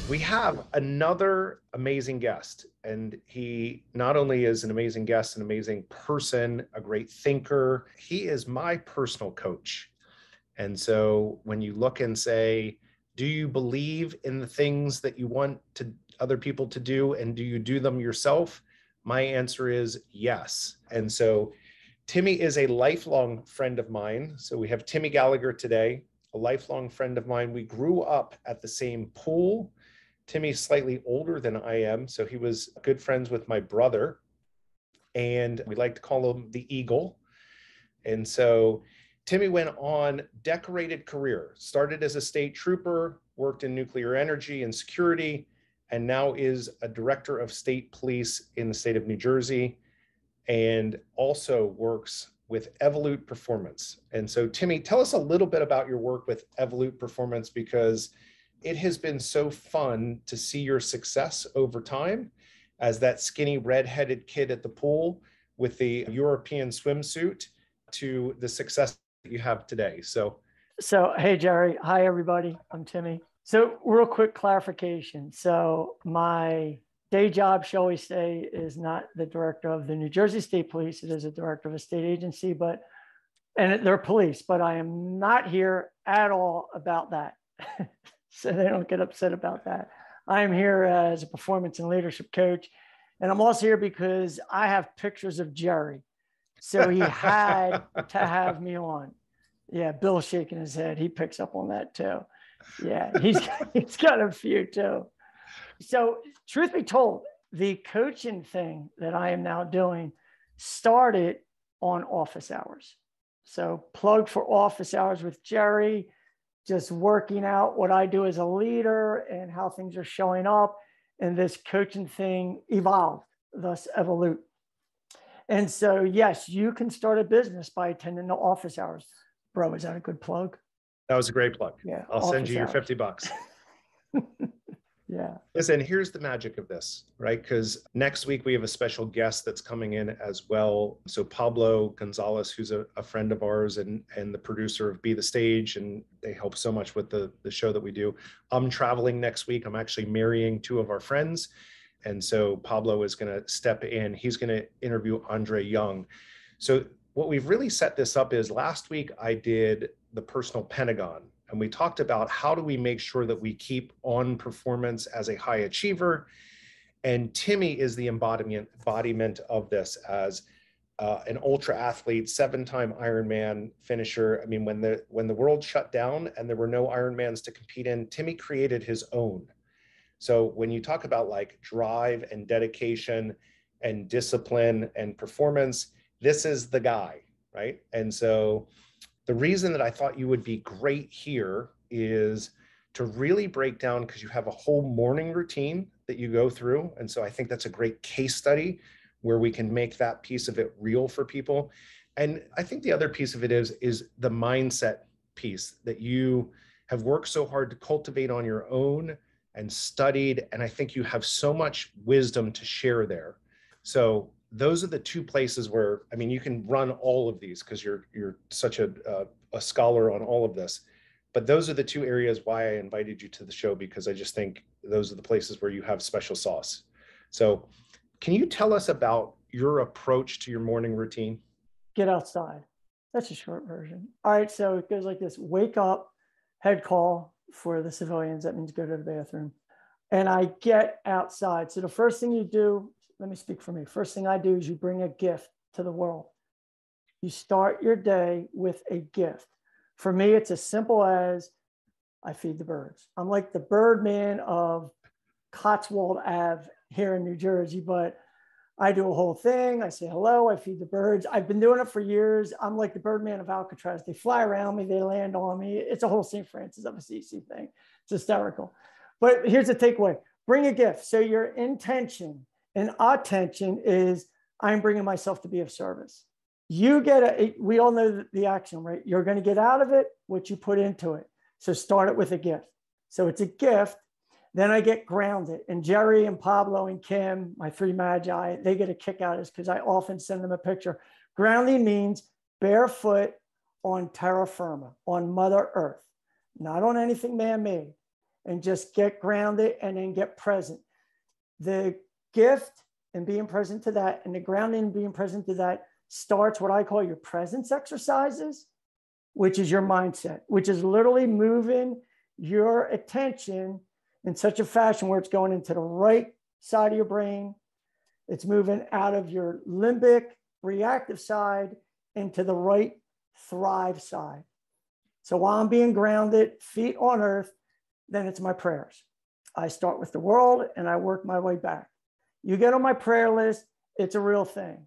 We have another amazing guest, and he not only is an amazing guest, an amazing person, a great thinker, he is my personal coach. And so when you look and say, do you believe in the things that you want other people to do, and do you do them yourself? My answer is yes. And so Timmy is a lifelong friend of mine. So we have Timmy Gallagher today, a lifelong friend of mine. We grew up at the same pool. Timmy's slightly older than I am, so he was good friends with my brother, and we like to call him the Eagle. And so Timmy went on decorated career, started as a state trooper, worked in nuclear energy and security, and now is a director of state police in the state of New Jersey, and also works with Evolute Performance. And so Timmy, tell us a little bit about your work with Evolute Performance, because it has been so fun to see your success over time as that skinny redheaded kid at the pool with the European swimsuit to the success that you have today. So hey, Jerry. Hi, everybody. I'm Timmy. So real quick clarification. So my day job, shall we say, is not the director of the New Jersey State Police. It is a director of a state agency, and they're police, but I am not here at all about that. So they don't get upset about that. I'm here as a performance and leadership coach. And I'm also here because I have pictures of Jerry. So he had to have me on. Yeah, Bill's shaking his head. He picks up on that too. Yeah, he's got a few too. So truth be told, the coaching thing that I am now doing started on office hours. So plug for office hours with Jerry, just working out what I do as a leader and how things are showing up. And this coaching thing evolved, thus Evolute. And so, yes, you can start a business by attending the office hours. Bro, is that a good plug? that was a great plug. Yeah. I'll send you your 50 bucks. Yeah. Listen, here's the magic of this, right? Because next week we have a special guest that's coming in as well. So Pablo Gonzalez, who's a friend of ours and the producer of Be the Stage, and they help so much with the show that we do. I'm traveling next week. I'm actually marrying two of our friends. And so Pablo is going to step in. He's going to interview Andre Young. So what we've really set this up is last week I did the personal Pentagon. And we talked about how do we make sure that we keep on performance as a high achiever. And Timmy is the embodiment of this as an ultra athlete, 7-time Ironman finisher. I mean, when the world shut down and there were no Ironmans to compete in, Timmy created his own. So when you talk about like drive and dedication and discipline and performance, this is the guy, right? And so the reason that I thought you would be great here is to really break down, because you have a whole morning routine that you go through. And so I think that's a great case study where we can make that piece of it real for people. And I think the other piece of it is the mindset piece that you have worked so hard to cultivate on your own and studied. And I think you have so much wisdom to share there. So those are the two places where, I mean, you can run all of these because you're such a scholar on all of this. But those are the two areas why I invited you to the show, because I just think those are the places where you have special sauce. So can you tell us about your approach to your morning routine? Get outside. That's a short version. All right, so it goes like this. Wake up, head call for the civilians. That means go to the bathroom. And I get outside. So the first thing you do, let me speak for me. First thing I do is you bring a gift to the world. You start your day with a gift. For me, it's as simple as I feed the birds. I'm like the bird man of Cotswold Ave here in New Jersey, but I do a whole thing. I say hello, I feed the birds. I've been doing it for years. I'm like the bird man of Alcatraz. They fly around me, they land on me. It's a whole St. Francis of Assisi thing. It's hysterical. But here's the takeaway. Bring a gift. So your intention and attention is I'm bringing myself to be of service. You we all know the action, right? You're going to get out of it what you put into it. So start it with a gift. So it's a gift. Then I get grounded. And Jerry and Pablo and Kim, my three magi, they get a kick out of this because I often send them a picture. Grounding means barefoot on terra firma, on Mother Earth, not on anything man-made. and just get grounded and then get present. The gift and being present to that, and the grounding and being present to that starts what I call your presence exercises, which is your mindset, which is literally moving your attention in such a fashion where it's going into the right side of your brain. It's moving out of your limbic reactive side into the right thrive side. So while I'm being grounded, feet on earth, then it's my prayers. I start with the world and I work my way back. You get on my prayer list, it's a real thing.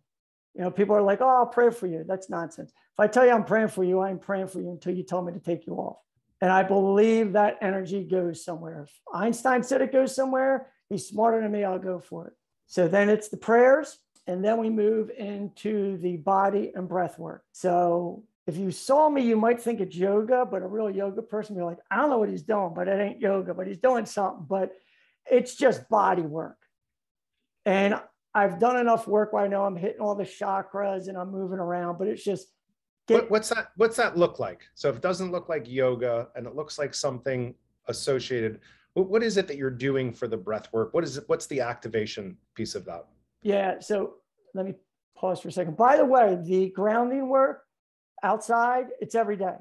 You know, people are like, oh, I'll pray for you. That's nonsense. If I tell you I'm praying for you, I'm praying for you until you tell me to take you off. And I believe that energy goes somewhere. If Einstein said it goes somewhere, he's smarter than me, I'll go for it. So then it's the prayers, and then we move into the body and breath work. So if you saw me, you might think it's yoga, but a real yoga person be like, I don't know what he's doing, but it ain't yoga, but he's doing something. But it's just body work. And I've done enough work where I know I'm hitting all the chakras and I'm moving around, but it's just what's that look like? So if it doesn't look like yoga and it looks like something associated, what is it that you're doing for the breath work? What's the activation piece of that? Yeah, so let me pause for a second. By the way, the grounding work outside, it's every day,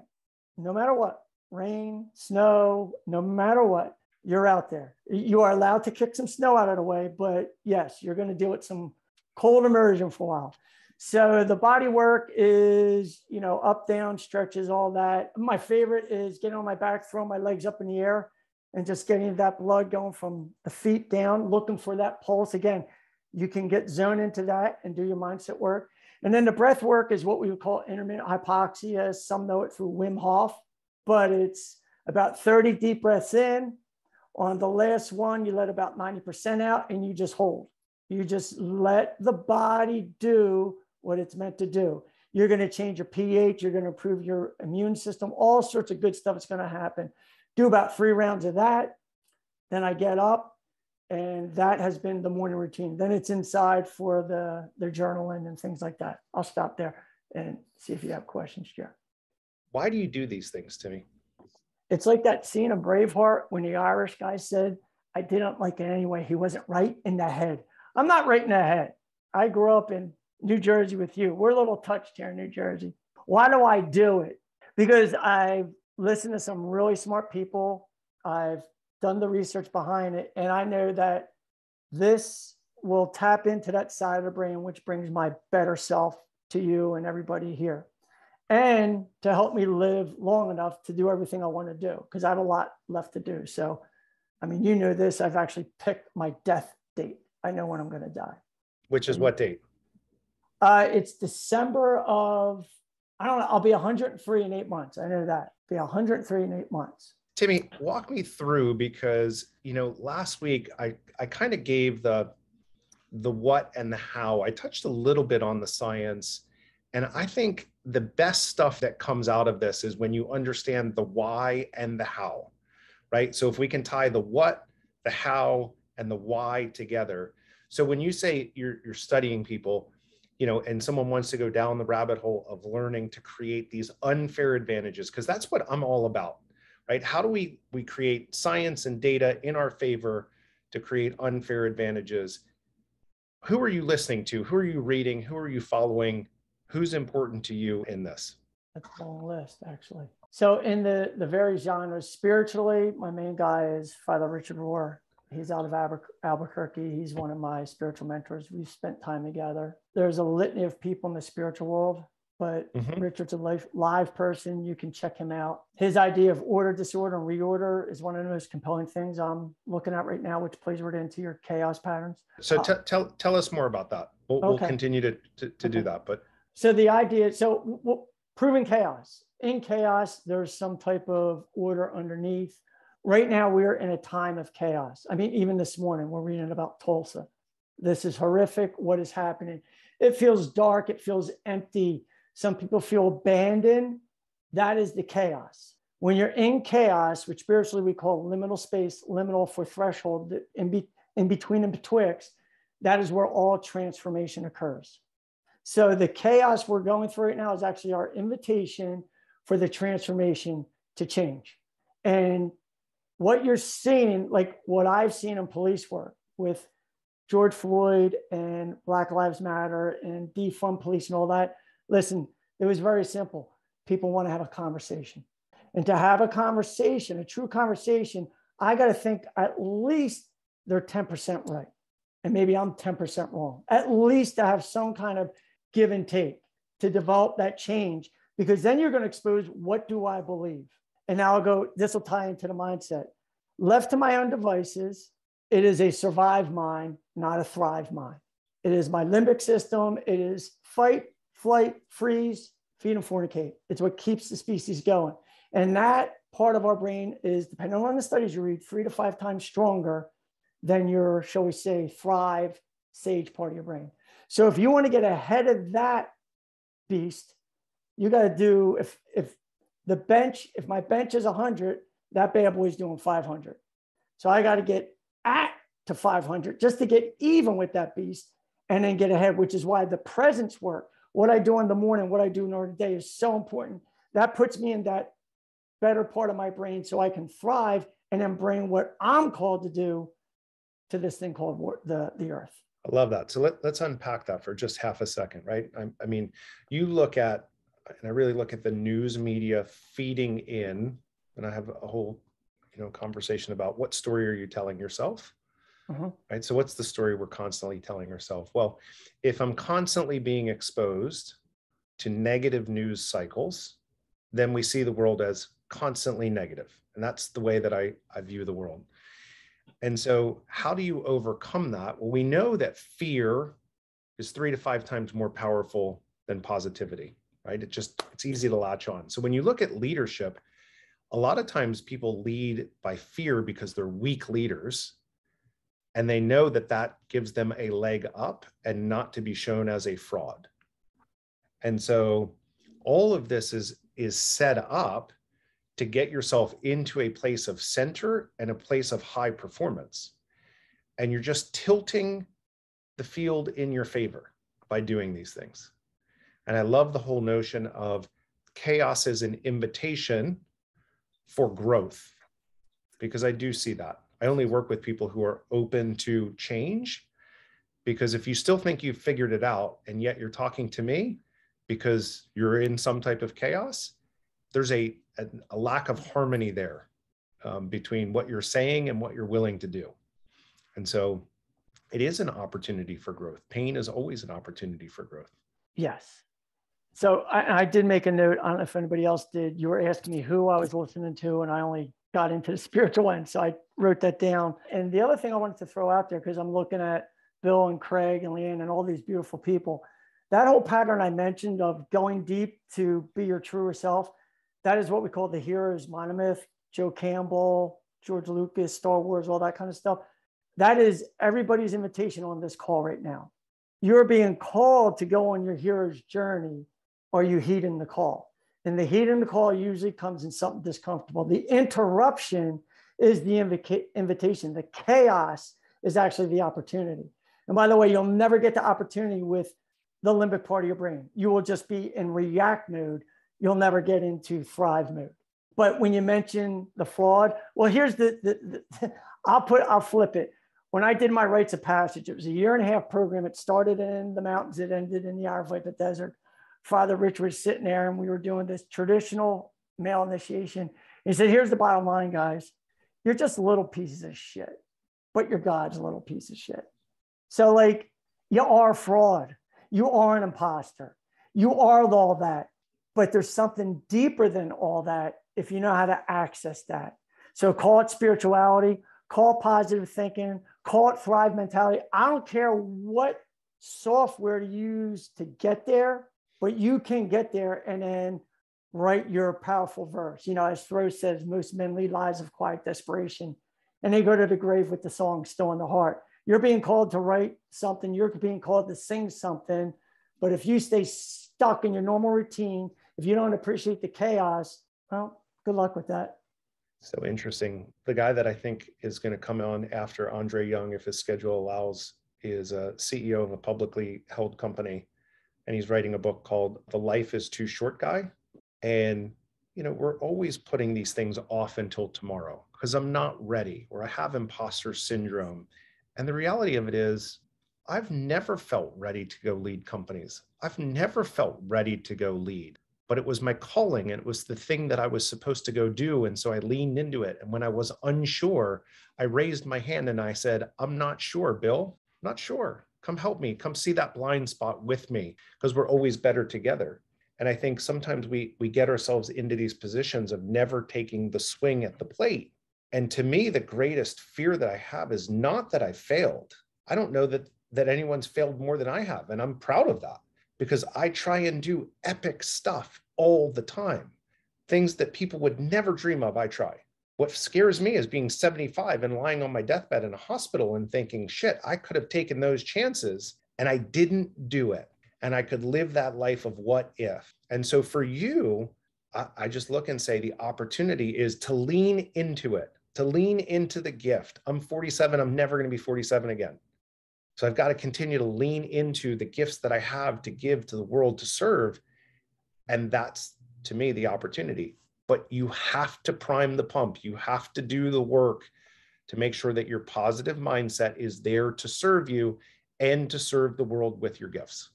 no matter what, rain, snow, no matter what, you're out there. You are allowed to kick some snow out of the way, but yes, you're going to deal with some cold immersion for a while. So the body work is, you know, up, down, stretches, all that. My favorite is getting on my back, throwing my legs up in the air and just getting that blood going from the feet down, looking for that pulse. Again, you can get zoned into that and do your mindset work. And then the breath work is what we would call intermittent hypoxia. Some know it through Wim Hof, but it's about 30 deep breaths in. On the last one, you let about 90% out and you just hold. You just let the body do what it's meant to do. You're going to change your pH. You're going to improve your immune system. All sorts of good stuff is going to happen. Do about 3 rounds of that. Then I get up, and that has been the morning routine. Then it's inside for the journaling and things like that. I'll stop there and see if you have questions, Jeff. Why do you do these things, Timmy? It's like that scene of Braveheart when the Irish guy said, I didn't like it anyway. He wasn't right in the head. I'm not right in the head. I grew up in New Jersey with you. We're a little touched here in New Jersey. Why do I do it? Because I've listened to some really smart people. I've done the research behind it. And I know that this will tap into that side of the brain, which brings my better self to you and everybody here. And to help me live long enough to do everything I want to do, because I have a lot left to do. So, I mean, you know this, I've actually picked my death date. I know when I'm going to die. Which is what date? It's December of, I don't know, I'll be 103 in 8 months. I know that. Be 103 in 8 months. Timmy, walk me through, because, you know, last week I kind of gave the what and the how. I touched a little bit on the science. And I think the best stuff that comes out of this is when you understand the why and the how, right? So if we can tie the what, the how, and the why together. So when you say you're studying people, you know, and someone wants to go down the rabbit hole of learning to create these unfair advantages, because that's what I'm all about, right? How do we create science and data in our favor to create unfair advantages? Who are you listening to? Who are you reading? Who are you following? Who's important to you in this? That's a long list, actually. So in the various genres, spiritually, my main guy is Father Richard Rohr. He's out of Albuquerque. He's one of my spiritual mentors. We've spent time together. There's a litany of people in the spiritual world, but Richard's a live person. You can check him out. His idea of order, disorder, and reorder is one of the most compelling things I'm looking at right now, which plays right into your chaos patterns. So tell us more about that. We'll continue to do that. But so the idea, proving chaos. In chaos, there's some type of order underneath. Right now, we're in a time of chaos. I mean, even this morning, we're reading about Tulsa. This is horrific, what is happening. It feels dark. It feels empty. Some people feel abandoned. That is the chaos. When you're in chaos, which spiritually we call liminal space, liminal for threshold, in between and betwixt, that is where all transformation occurs. So the chaos we're going through right now is actually our invitation for the transformation to change. And what you're seeing, like what I've seen in police work with George Floyd and Black Lives Matter and defund police and all that. Listen, it was very simple. People want to have a conversation. And to have a conversation, a true conversation, I got to think at least they're 10% right. And maybe I'm 10% wrong. At least to have some kind of give and take to develop that change, because then you're going to expose, what do I believe? And now I'll go, this will tie into the mindset. Left to my own devices, it is a survive mind, not a thrive mind. It is my limbic system. It is fight, flight, freeze, feed, and fornicate. It's what keeps the species going. And that part of our brain is, depending on the studies you read, 3 to 5 times stronger than your, shall we say, thrive, sage part of your brain. So if you want to get ahead of that beast, you got to do, if my bench is 100, that bad boy's doing 500. So I got to get to 500 just to get even with that beast and then get ahead, which is why the presence work, what I do in the morning, what I do during the day is so important. That puts me in that better part of my brain so I can thrive and then bring what I'm called to do to this thing called the earth. I love that. So let's unpack that for just half a second, right? I mean, you look at, and I really look at the news media feeding in, and I have a whole, conversation about what story are you telling yourself, right? So what's the story we're constantly telling ourselves? Well, if I'm constantly being exposed to negative news cycles, then we see the world as constantly negative. And that's the way that I view the world. And so how do you overcome that? Well, we know that fear is 3 to 5 times more powerful than positivity, right? It's easy to latch on. So when you look at leadership, a lot of times people lead by fear because they're weak leaders, and they know that that gives them a leg up and not to be shown as a fraud. And so all of this is set up to get yourself into a place of center and a place of high performance. And you're just tilting the field in your favor by doing these things. And I love the whole notion of chaos as an invitation for growth, because I do see that. I only work with people who are open to change, because if you still think you've figured it out and yet you're talking to me because you're in some type of chaos, there's a lack of harmony there between what you're saying and what you're willing to do. And so it is an opportunity for growth. Pain is always an opportunity for growth. Yes. So I did make a note. I don't know if anybody else did. You were asking me who I was listening to, and I only got into the spiritual end. So I wrote that down. And the other thing I wanted to throw out there, because I'm looking at Bill and Craig and Leanne and all these beautiful people, that whole pattern I mentioned of going deep to be your truer self, that is what we call the hero's monomyth. Joe Campbell, George Lucas, Star Wars, all that kind of stuff. That is everybody's invitation on this call right now. You're being called to go on your hero's journey. Are you heeding the call? And the heeding the call usually comes in something discomfortable. The interruption is the invitation. The chaos is actually the opportunity. And by the way, you'll never get the opportunity with the limbic part of your brain. You will just be in react mode. You'll never get into thrive mode. But when you mention the fraud, well, here's I'll flip it. When I did my rites of passage, it was a 1.5-year program. It started in the mountains. It ended in the Arabic desert. Father Rich was sitting there and we were doing this traditional male initiation. He said, here's the bottom line, guys. You're just little pieces of shit, but you're God's little piece of shit. So like, you are a fraud. You are an imposter. You are all that, but there's something deeper than all that if you know how to access that. So call it spirituality, call it positive thinking, call it thrive mentality. I don't care what software to use to get there, but you can get there and then write your powerful verse. As Thoreau says, most men lead lives of quiet desperation, and they go to the grave with the song still in the heart. You're being called to write something. You're being called to sing something. But if you stay stuck in your normal routine, if you don't appreciate the chaos, well, good luck with that. So interesting. The guy that I think is going to come on after Andre Young, if his schedule allows, is a CEO of a publicly held company. And he's writing a book called The Life is Too Short Guy. And, we're always putting these things off until tomorrow because I'm not ready, or I have imposter syndrome. And the reality of it is, I've never felt ready to go lead companies. I've never felt ready to go lead, but it was my calling. And it was the thing that I was supposed to go do. And so I leaned into it. And when I was unsure, I raised my hand and I said, I'm not sure, Bill, I'm not sure. Come help me. Come see that blind spot with me, because we're always better together. And I think sometimes we get ourselves into these positions of never taking the swing at the plate. And to me, the greatest fear that I have is not that I failed. I don't know that anyone's failed more than I have. And I'm proud of that, because I try and do epic stuff all the time. Things that people would never dream of, I try. What scares me is being 75 and lying on my deathbed in a hospital and thinking, shit, I could have taken those chances and I didn't do it. And I could live that life of what if. And so for you, I just look and say the opportunity is to lean into it, to lean into the gift. I'm 47. I'm never going to be 47 again. So I've got to continue to lean into the gifts that I have to give to the world to serve. And that's, to me, the opportunity. But you have to prime the pump. You have to do the work to make sure that your positive mindset is there to serve you and to serve the world with your gifts.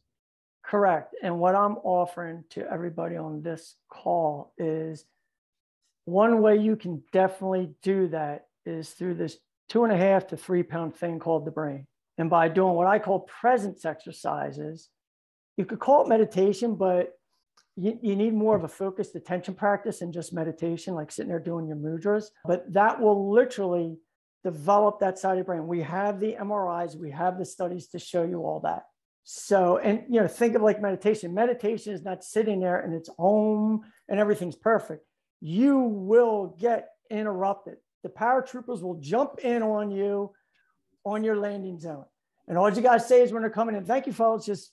Correct. And what I'm offering to everybody on this call is one way you can definitely do that is through this 2.5 to 3 pound thing called the brain. And by doing what I call presence exercises, you could call it meditation, but you need more of a focused attention practice than just meditation, like sitting there doing your mudras. But that will literally develop that side of the brain. We have the MRIs, we have the studies to show you all that. So, and think of like meditation. Meditation is not sitting there and it's home and everything's perfect. You will get interrupted. The paratroopers will jump in on you on your landing zone. And all you guys say is when they're coming in, thank you, folks, just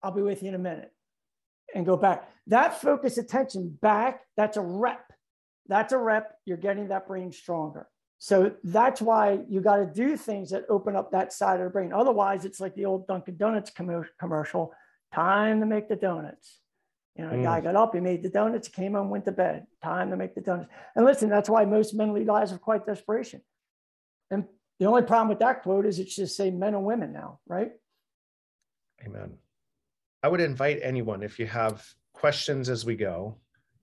I'll be with you in a minute, and go back. That focus attention back, that's a rep. That's a rep. You're getting that brain stronger. So that's why you got to do things that open up that side of the brain. Otherwise, it's like the old Dunkin' Donuts commercial, time to make the donuts. The guy got up, he made the donuts, came home, went to bed, time to make the donuts. And listen, that's why most men lead lives of quite desperation. And the only problem with that quote is it should say men and women now, right? Amen. I would invite anyone, if you have questions as we go,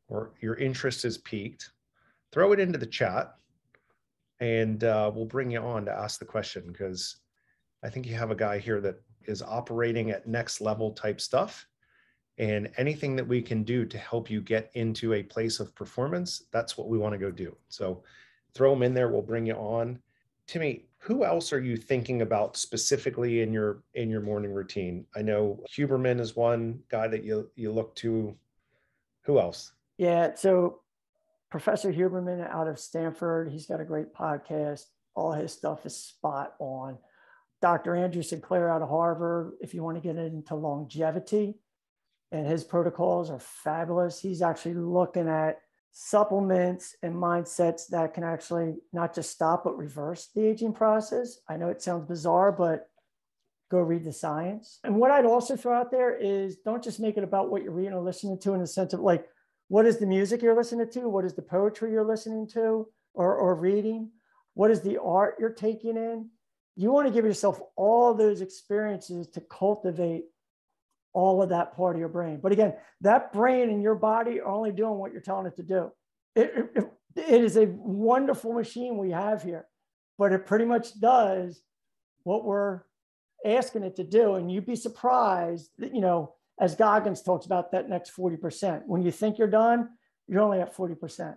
or your interest is piqued, throw it into the chat, and we'll bring you on to ask the question, because I think you have a guy here that is operating at next level type stuff, and anything that we can do to help you get into a place of performance, that's what we want to go do. So throw them in there. We'll bring you on. Timmy, who else are you thinking about specifically in your morning routine? I know Huberman is one guy that you look to. Who else? Yeah, so Professor Huberman out of Stanford, he's got a great podcast. All his stuff is spot on. Dr. Andrew Sinclair out of Harvard, if you want to get into longevity, and his protocols are fabulous. He's actually looking at supplements and mindsets that can actually not just stop, but reverse the aging process. I know it sounds bizarre, but go read the science. And what I'd also throw out there is don't just make it about what you're reading or listening to in the sense of like, what is the music you're listening to? What is the poetry you're listening to or reading? What is the art you're taking in? You want to give yourself all those experiences to cultivate all of that part of your brain. But again, that brain and your body are only doing what you're telling it to do. It is a wonderful machine we have here, but it pretty much does what we're asking it to do. And you'd be surprised that, as Goggins talks about, that next 40%. When you think you're done, you're only at 40%.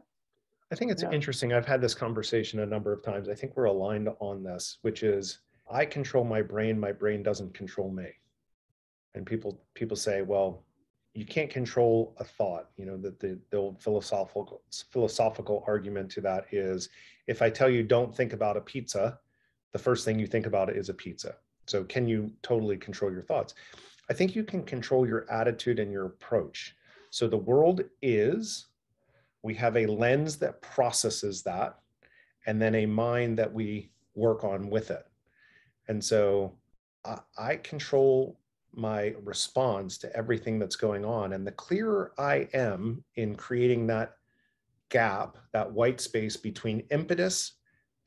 I think it's interesting. I've had this conversation a number of times. I think we're aligned on this, which is I control my brain doesn't control me. And people say, well, you can't control a thought. That the old philosophical argument to that is, if I tell you don't think about a pizza, the first thing you think about is a pizza. So can you totally control your thoughts? I think you can control your attitude and your approach. So the world is, we have a lens that processes that, and then a mind that we work on with it. And so I control my response to everything that's going on. And the clearer I am in creating that gap, that white space between impetus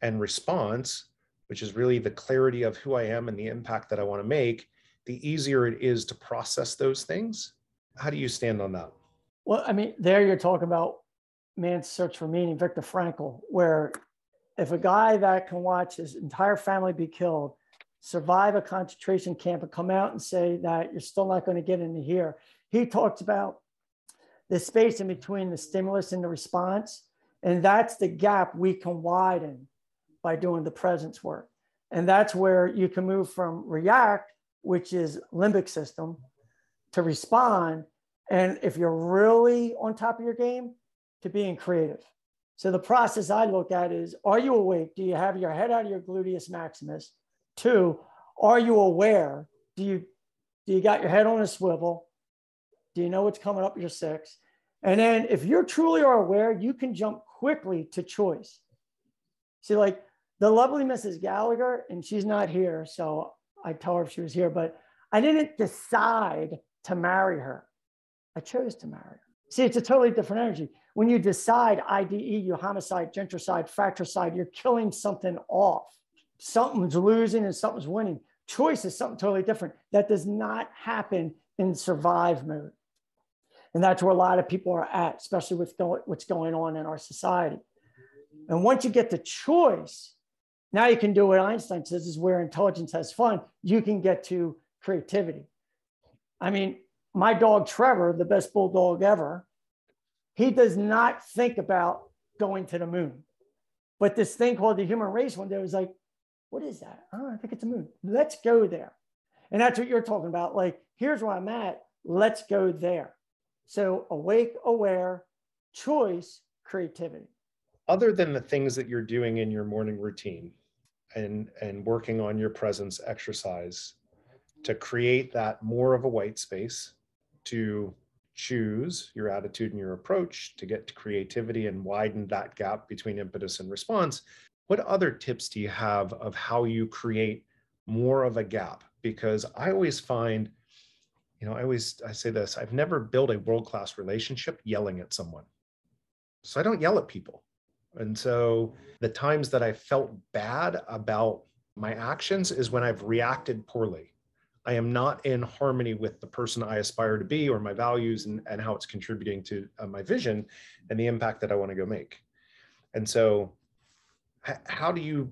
and response, which is really the clarity of who I am and the impact that I want to make, the easier it is to process those things. How do you stand on that? Well, I mean, there you're talking about Man's Search for Meaning, Viktor Frankl, where if a guy that can watch his entire family be killed, survive a concentration camp, and come out and say that you're still not going to get into here, he talks about the space in between the stimulus and the response. And that's the gap we can widen by doing the presence work. And that's where you can move from react, which is limbic system, to respond. And if you're really on top of your game, to being creative. So the process I look at is, are you awake? Do you have your head out of your gluteus maximus? 2, are you aware? Do you got your head on a swivel? Do you know what's coming up your 6? And then if you're truly are aware, you can jump quickly to choice. See, like the lovely Mrs. Gallagher, and she's not here, so I tell her if she was here, but I didn't decide to marry her. I chose to marry her. See, it's a totally different energy. When you decide IDE, you homicide, gentricide, fratricide, you're killing something off. Something's losing and something's winning. Choice is something totally different. That does not happen in survive mode. And that's where a lot of people are at, especially with what's going on in our society. And once you get to choice, now you can do what Einstein says is where intelligence has fun. You can get to creativity. I mean, my dog, Trevor, the best bulldog ever, he does not think about going to the moon. But this thing called the human race one day was like, what is that? Oh, I think it's a moon. Let's go there. And that's what you're talking about. Like, here's where I'm at. Let's go there. So awake, aware, choice, creativity. Other than the things that you're doing in your morning routine and working on your presence exercise to create that more of a white space, to choose your attitude and your approach to get to creativity and widen that gap between impetus and response, what other tips do you have of how you create more of a gap? Because I always find, I say this, I've never built a world-class relationship yelling at someone. So I don't yell at people. And so the times that I felt bad about my actions is when I've reacted poorly. I am not in harmony with the person I aspire to be or my values and how it's contributing to my vision and the impact that I want to go make. And so how do you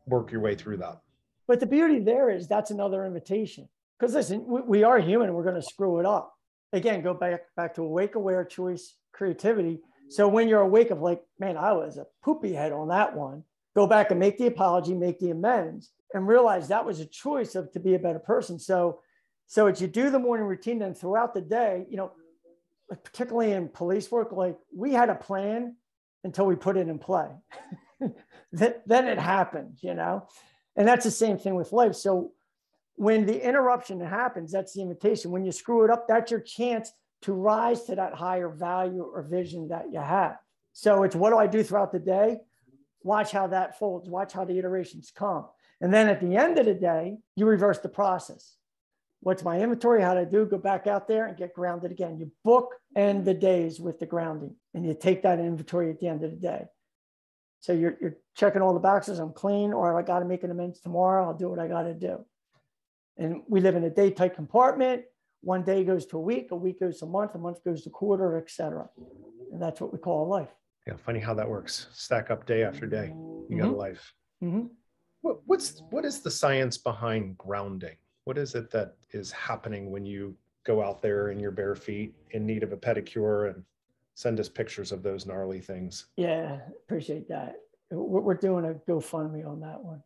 work your way through that? But the beauty there is that's another invitation. Because listen, we are human and we're going to screw it up. Again, go back to awake, aware, choice, creativity. So when you're awake of like, man, I was a poopy head on that one, go back and make the apology, make the amends, and realize that was a choice to be a better person. So as you do the morning routine, then throughout the day, particularly in police work, like we had a plan until we put it in play. Then it happened, and that's the same thing with life. So when the interruption happens, that's the invitation. When you screw it up, that's your chance to rise to that higher value or vision that you have. So it's what do I do throughout the day? Watch how that folds, watch how the iterations come. And then at the end of the day, you reverse the process. What's my inventory? How to do? Go back out there and get grounded again. You book end the days with the grounding and you take that inventory at the end of the day. So you're checking all the boxes. I'm clean, or I got to make an amends tomorrow. I'll do what I got to do. And we live in a day-tight compartment. One day goes to a week goes to a month goes to a quarter, et cetera. And that's what we call a life. Yeah, funny how that works. Stack up day after day. You got a life. Mm-hmm. What is the science behind grounding? What is it that is happening when you go out there in your bare feet in need of a pedicure and send us pictures of those gnarly things? Yeah, appreciate that. We're doing a GoFundMe on that one.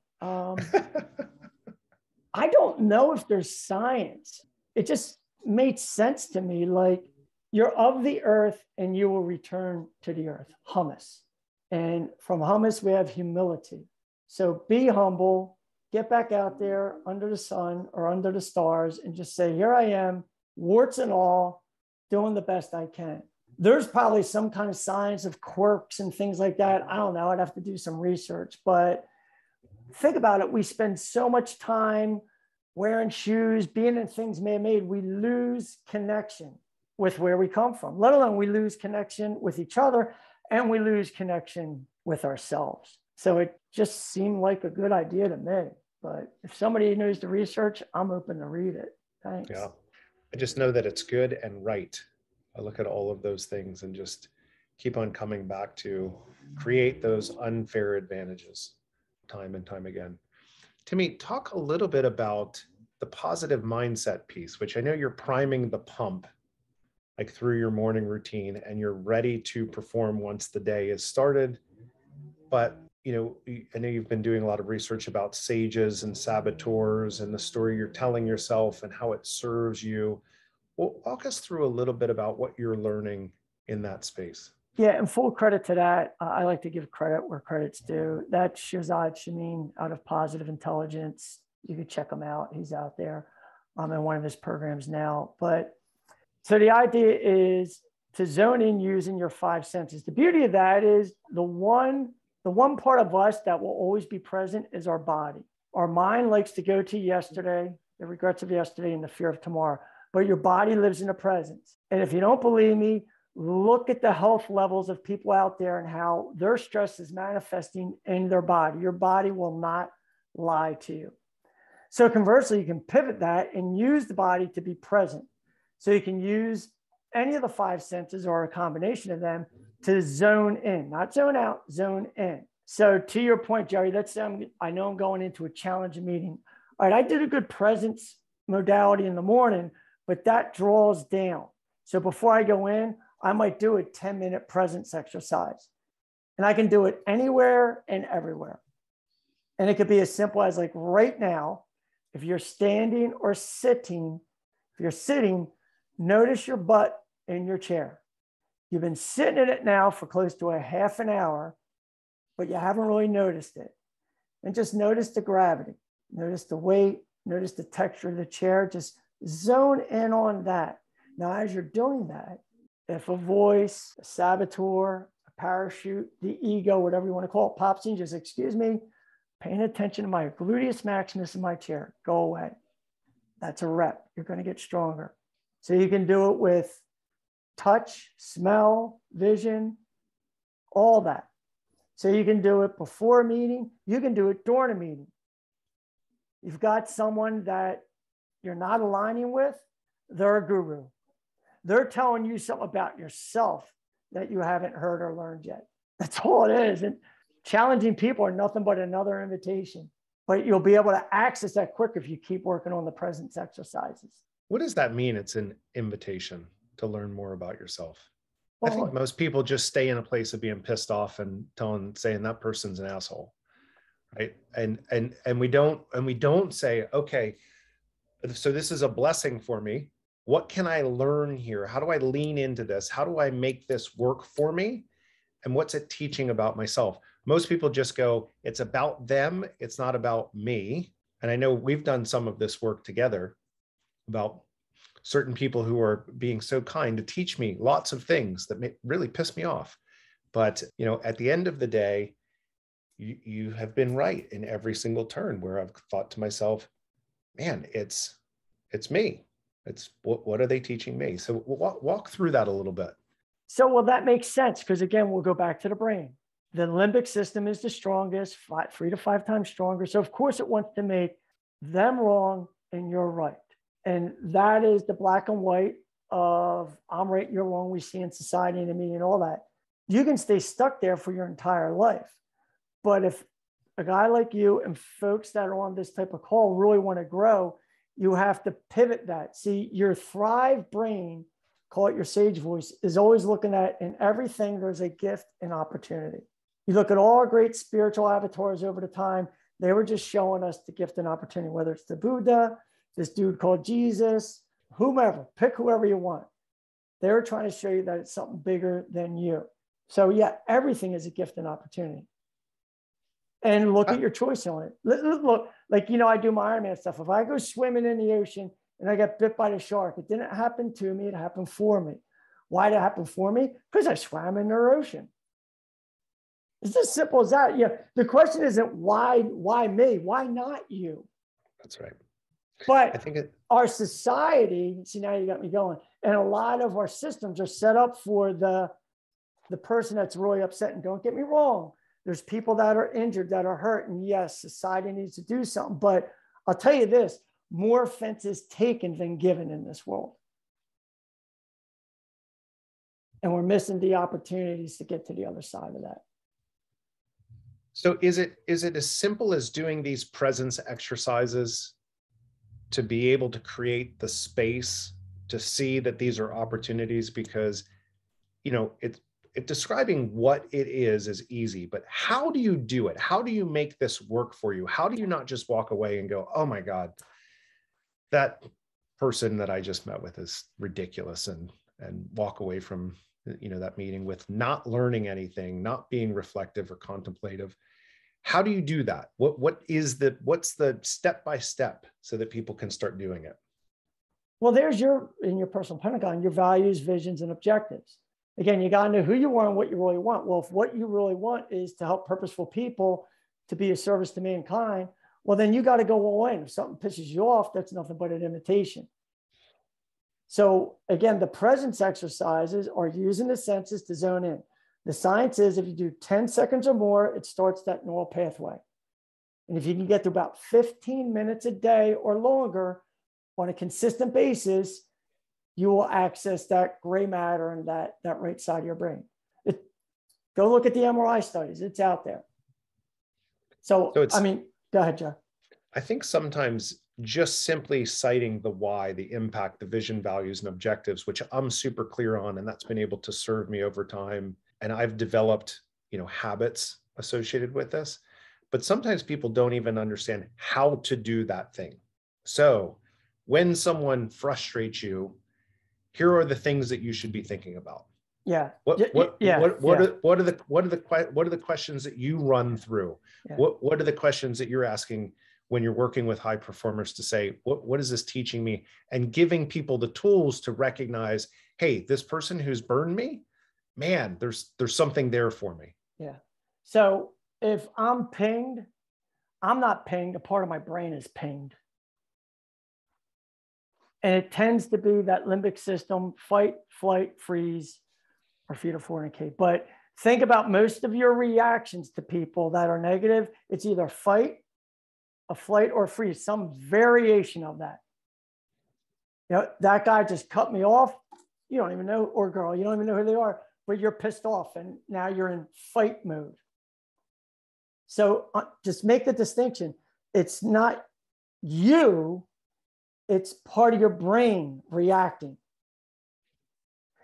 I don't know if there's science. It just made sense to me. Like, you're of the earth and you will return to the earth. Hummus. And from hummus, we have humility. So be humble, get back out there under the sun or under the stars and just say, here I am, warts and all, doing the best I can. There's probably some kind of science of quirks and things like that. I don't know. I'd have to do some research. But think about it. We spend so much time wearing shoes, being in things man-made. We lose connection with where we come from, let alone we lose connection with each other. and we lose connection with ourselves. So it just seemed like a good idea to me. But if somebody knows the research, I'm open to read it. Thanks. Yeah. I just know that it's good and right. I look at all of those things and just keep on coming back to create those unfair advantages time and time again. Timmy, talk a little bit about the positive mindset piece, which I know you're priming the pump like through your morning routine and you're ready to perform once the day is started. But I know you've been doing a lot of research about sages and saboteurs and the story you're telling yourself and how it serves you. Well, walk us through a little bit about what you're learning in that space. Yeah, and full credit to that. I like to give credit where credit's due. That's Shazad Shamin out of Positive Intelligence. You could check him out. He's out there. I'm in one of his programs now. But so the idea is to zone in using your five senses. The beauty of that is the one part of us that will always be present is our body. Our mind likes to go to yesterday, the regrets of yesterday and the fear of tomorrow, but your body lives in the present. And if you don't believe me, look at the health levels of people out there and how their stress is manifesting in their body. Your body will not lie to you. So conversely, you can pivot that and use the body to be present. So you can use any of the five senses or a combination of them to zone in, not zone out, zone in. So to your point, Jerry, I know I'm going into a challenging meeting. All right, I did a good presence modality in the morning, but that draws down. So before I go in, I might do a 10-minute presence exercise. And I can do it anywhere and everywhere. And it could be as simple as like right now, if you're standing or sitting, if you're sitting, notice your butt in your chair. You've been sitting in it now for close to a half an hour, but you haven't really noticed it. And just notice the gravity, notice the weight, notice the texture of the chair, just zone in on that. Now, as you're doing that, if a voice, a saboteur, a parachute, the ego, whatever you want to call it, pops in, just excuse me, paying attention to my gluteus maximus in my chair, go away. That's a rep. You're going to get stronger. So you can do it with touch, smell, vision, all that. So you can do it before a meeting. You can do it during a meeting. You've got someone that you're not aligning with, they're a guru. They're telling you something about yourself that you haven't heard or learned yet. That's all it is. And challenging people are nothing but another invitation. But you'll be able to access that quicker if you keep working on the presence exercises. What does that mean? It's an invitation to learn more about yourself. Well, I think most people just stay in a place of being pissed off and saying that person's an asshole, right? And we don't say, okay, so this is a blessing for me. What can I learn here? How do I lean into this? How do I make this work for me? And what's it teaching about myself? Most people just go, it's about them. It's not about me. And I know we've done some of this work together about certain people who are being so kind to teach me lots of things that really piss me off. But, at the end of the day, you have been right in every single turn where I've thought to myself, man, it's me. It's what are they teaching me? So walk through that a little bit. So, well, that makes sense because, again, we'll go back to the brain. The limbic system is the strongest, 3 to 5 times stronger. So, of course, it wants to make them wrong and you're right. And that is the black and white of I'm right, you're wrong, we see in society and in media and all that. You can stay stuck there for your entire life. But if a guy like you and folks that are on this type of call really want to grow, you have to pivot that. See, your Thrive brain, call it your sage voice, is always looking at in everything there's a gift and opportunity. You look at all our great spiritual avatars over the time, they were just showing us the gift and opportunity, whether it's the Buddha, this dude called Jesus, whomever, pick whoever you want. They're trying to show you that it's something bigger than you. So yeah, everything is a gift and opportunity. And look at your choice on it. Look, like, I do my Ironman stuff. If I go swimming in the ocean and I get bit by the shark, it didn't happen to me, it happened for me. Why did it happen for me? Because I swam in the ocean. It's as simple as that. Yeah. The question isn't why me? Why not you? That's right. But I think our society, see, now you got me going, and a lot of our systems are set up for the the person that's really upset. And don't get me wrong, there's people that are injured, that are hurt. And yes, society needs to do something. But I'll tell you this, more offense is taken than given in this world. And we're missing the opportunities to get to the other side of that. So is it as simple as doing these presence exercises to be able to create the space to see that these are opportunities? Because, you know, it describing what it is easy, but how do you do it? How do you make this work for you? How do you not just walk away and go, oh my God, that person that I just met with is ridiculous, and walk away from, you know, that meeting with not learning anything, not being reflective or contemplative? How do you do that? What's the step-by-step so that people can start doing it? Well, there's in your personal Pentagon, your values, visions, and objectives. Again, you got to know who you are and what you really want. Well, if what you really want is to help purposeful people, to be a service to mankind, well, then you got to go all in. If something pisses you off, that's nothing but an imitation. So again, the presence exercises are using the senses to zone in. The science is if you do 10 seconds or more, it starts that neural pathway. And if you can get to about 15 minutes a day or longer on a consistent basis, you will access that gray matter and that right side of your brain. Go look at the MRI studies. It's out there. So I mean, go ahead, Joe. I think sometimes just simply citing the why, the impact, the vision, values, and objectives, which I'm super clear on, and that's been able to serve me over time. And I've developed, you know, habits associated with this, but sometimes people don't even understand how to do that thing. So when someone frustrates you, here are the things that you should be thinking about. Yeah. What are the questions that you run through? Yeah. What are the questions that you're asking when you're working with high performers to say, what is this teaching me? And giving people the tools to recognize, hey, this person who's burned me, man, there's something there for me. Yeah. So if I'm pinged, I'm not pinged, a part of my brain is pinged. And it tends to be that limbic system, fight, flight, freeze, or feed or fornicate. But think about most of your reactions to people that are negative. It's either fight, a flight, or freeze, some variation of that. You know, that guy just cut me off. You don't even know, or girl, you don't even know who they are, but you're pissed off and now you're in fight mode. So just make the distinction. It's not you, it's part of your brain reacting.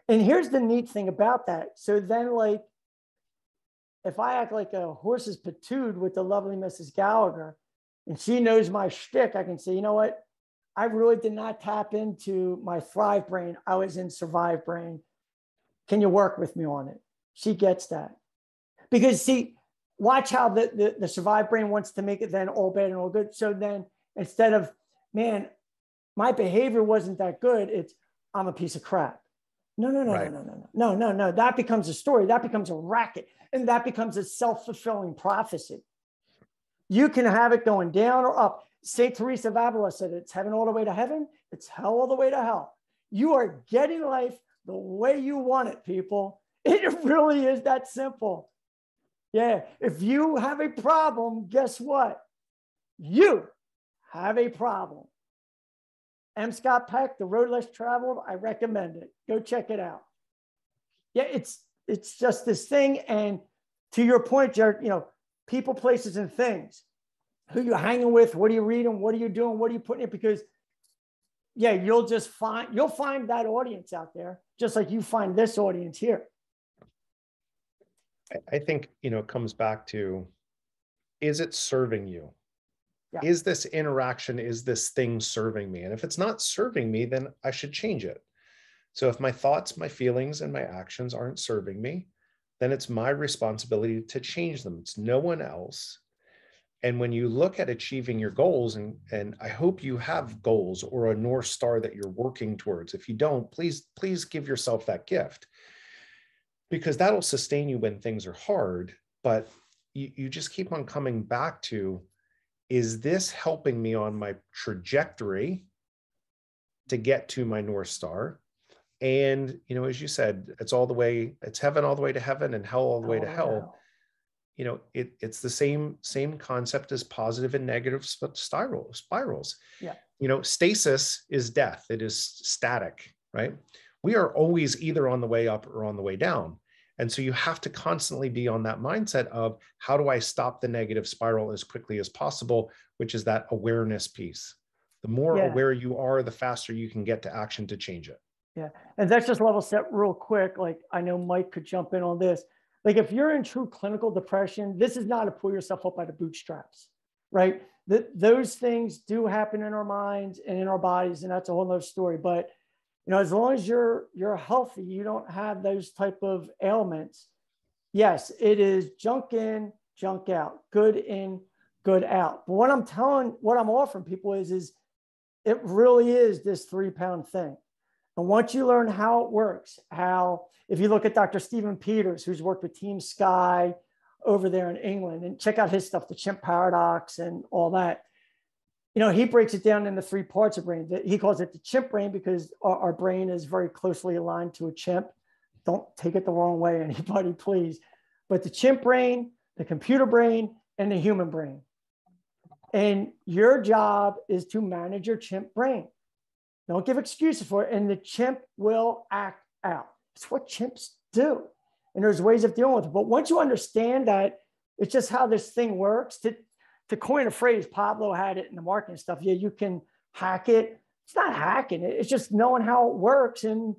And here's the neat thing about that. So then, like, if I act like a horse's patooed with the lovely Mrs. Gallagher, and she knows my shtick, I can say, you know what? I really did not tap into my thrive brain. I was in survive brain. Can you work with me on it? She gets that. Because see, watch how the survive brain wants to make it then all bad and all good. So then instead of, man, my behavior wasn't that good, it's I'm a piece of crap. No. That becomes a story. That becomes a racket. And that becomes a self-fulfilling prophecy. You can have it going down or up. St. Teresa of Avila said it's heaven all the way to heaven. It's hell all the way to hell. You are getting life the way you want it, people. It really is that simple. Yeah. If you have a problem, guess what? You have a problem. M. Scott Peck, The Road Less Traveled, I recommend it. Go check it out. Yeah, it's just this thing. And to your point, Jared, you know, people, places, and things. Who you hanging with? What are you reading? What are you doing? What are you putting in? Because, yeah, you'll find that audience out there, just like you find this audience here. I think, you know, it comes back to, is it serving you? Yeah. Is this interaction, is this thing serving me? And if it's not serving me, then I should change it. So if my thoughts, my feelings, and my actions aren't serving me, then it's my responsibility to change them. It's no one else. And when you look at achieving your goals, and I hope you have goals or a North Star that you're working towards. If you don't, please give yourself that gift, because that'll sustain you when things are hard. But you just keep on coming back to, is this helping me on my trajectory to get to my North Star? And, as you said, it's heaven all the way to heaven and hell all the way to hell. It's the same concept as positive and negative spirals. Yeah. Stasis is death. It is static, right? We are always either on the way up or on the way down. And so you have to constantly be on that mindset of, how do I stop the negative spiral as quickly as possible, which is that awareness piece. The more aware you are, the faster you can get to action to change it. Yeah. And that's just level set real quick. Like, I know Mike could jump in on this. Like, if you're in true clinical depression, this is not to pull yourself up by the bootstraps, right? Those things do happen in our minds and in our bodies, and that's a whole nother story. But as long as you're healthy, you don't have those type of ailments. Yes, it is junk in, junk out, good in, good out. But what I'm offering people is it really is this 3-pound thing. And once you learn how it works, if you look at Dr. Stephen Peters, who's worked with Team Sky over there in England, and check out his stuff, the chimp paradox and all that, he breaks it down into 3 parts of brain. He calls it the chimp brain because our brain is very closely aligned to a chimp. Don't take it the wrong way, anybody, please. But the chimp brain, the computer brain, and the human brain. And your job is to manage your chimp brain. Don't give excuses for it. And the chimp will act out. It's what chimps do. And there's ways of dealing with it. But once you understand that it's just how this thing works, to coin a phrase, Pablo had it in the marketing stuff. Yeah, you can hack it. It's not hacking it. It's just knowing how it works and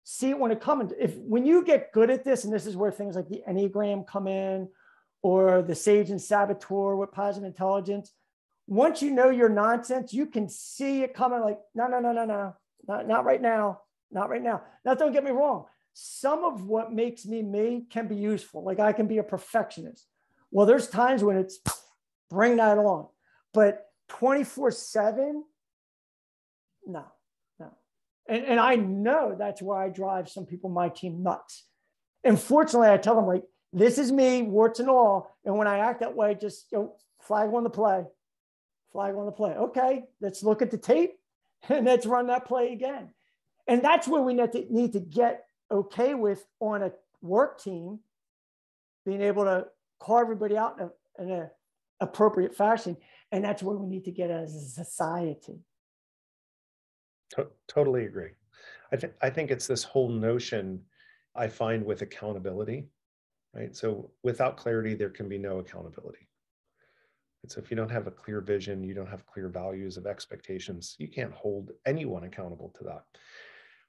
see it when it comes. When you get good at this, and this is where things like the Enneagram come in, or the Sage and Saboteur with positive intelligence, once you know your nonsense, you can see it coming like, no, not right now, not right now. Now, don't get me wrong. Some of what makes me can be useful. Like, I can be a perfectionist. Well, there's times when it's bring that on, but 24/7, no. And I know that's why I drive some people, my team, nuts. And fortunately, I tell them, like, this is me, warts and all. And when I act that way, just flag on the play. Flag on the play. Okay, let's look at the tape and let's run that play again. And that's where we need to get okay with on a work team, being able to call everybody out in an appropriate fashion. And that's where we need to get as a society. Totally agree. I think it's this whole notion I find with accountability, right? So without clarity, there can be no accountability. And so if you don't have a clear vision, you don't have clear values of expectations, you can't hold anyone accountable to that.